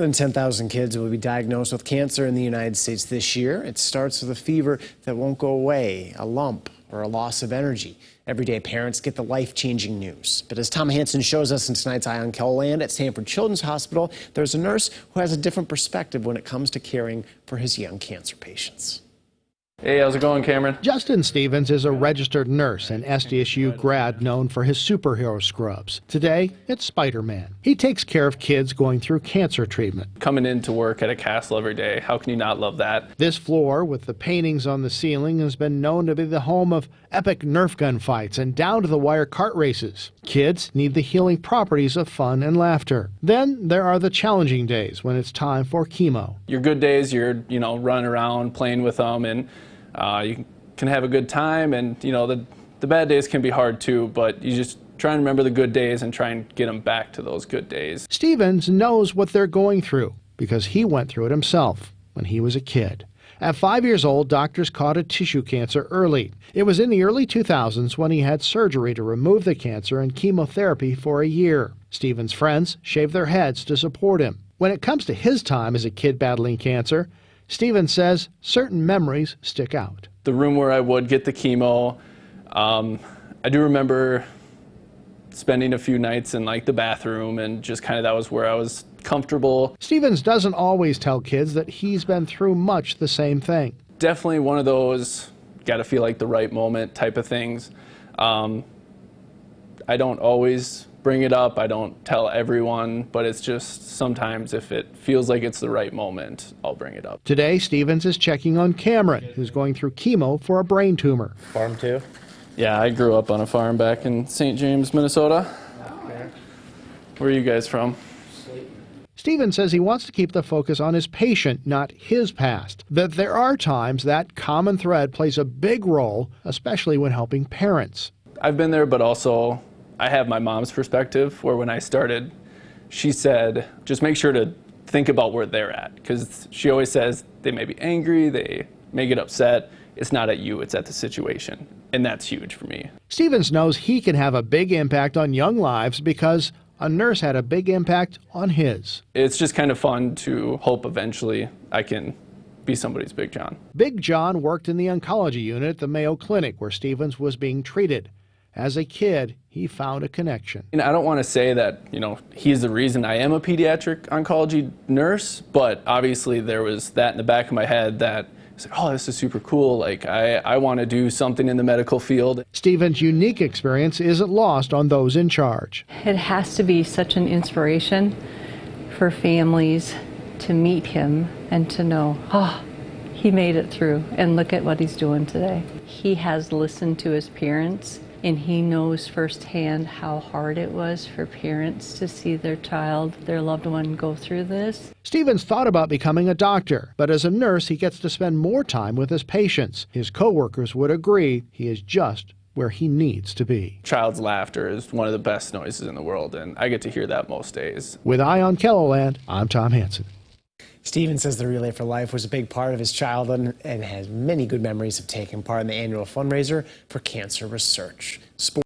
More than 10,000 kids will be diagnosed with cancer in the United States this year. It starts with a fever that won't go away, a lump, or a loss of energy. Every day, parents get the life-changing news. But as Tom Hansen shows us in tonight's Eye on KELOLAND at Stanford Children's Hospital, there's a nurse who has a different perspective when it comes to caring for his young cancer patients. Hey, how's it going, Cameron? Justin Stevens is a registered nurse and SDSU grad known for his superhero scrubs. Today, it's Spider-Man. He takes care of kids going through cancer treatment. Coming into work at a castle every day, how can you not love that? This floor, with the paintings on the ceiling, has been known to be the home of epic Nerf gun fights and down-to-the-wire kart races. Kids need the healing properties of fun and laughter. Then there are the challenging days when it's time for chemo. Your good days, you're, running around, playing with them, and you can have a good time, and the bad days can be hard too, but you just try and remember the good days and try and get them back to those good days. Stevens knows what they're going through because he went through it himself when he was a kid. At 5 years old, doctors caught a tissue cancer early. It was in the early 2000s when he had surgery to remove the cancer and chemotherapy for a year. Stevens' friends shaved their heads to support him. When it comes to his time as a kid battling cancer, Stevens says certain memories stick out. The room where I would get the chemo, I do remember spending a few nights in the bathroom, and just that was where I was comfortable. Stevens doesn't always tell kids that he's been through much the same thing. Definitely one of those gotta feel like the right moment type of things. I don't always bring it up, I don't tell everyone, but it's just sometimes if it feels like it's the right moment, I'll bring it up. Today, Stevens is checking on Cameron, who's going through chemo for a brain tumor. Farm too? Yeah, I grew up on a farm back in St. James, Minnesota. Okay. Where are you guys from? Stevens says he wants to keep the focus on his patient, not his past. That there are times that common thread plays a big role, especially when helping parents. I've been there, but also I have my mom's perspective, where when I started, she said, just make sure to think about where they're at, because she always says they may be angry, they may get upset. It's not at you, it's at the situation. And that's huge for me. Stevens knows he can have a big impact on young lives because a nurse had a big impact on his. It's just kind of fun to hope eventually I can be somebody's Big John. Big John worked in the oncology unit at the Mayo Clinic where Stevens was being treated. As a kid, he found a connection. I don't want to say that, he's the reason I am a pediatric oncology nurse, but obviously there was that in the back of my head that it's like, oh, this is super cool. I want to do something in the medical field. Stevens' unique experience isn't lost on those in charge. It has to be such an inspiration for families to meet him and to know, he made it through, and look at what he's doing today. He has listened to his parents, and he knows firsthand how hard it was for parents to see their child, their loved one, go through this. Stevens thought about becoming a doctor, but as a nurse, he gets to spend more time with his patients. His coworkers would agree he is just where he needs to be. Child's laughter is one of the best noises in the world, and I get to hear that most days. With Eye on KELOLAND, I'm Tom Hansen. Stevens says the Relay for Life was a big part of his childhood and has many good memories of taking part in the annual fundraiser for cancer research.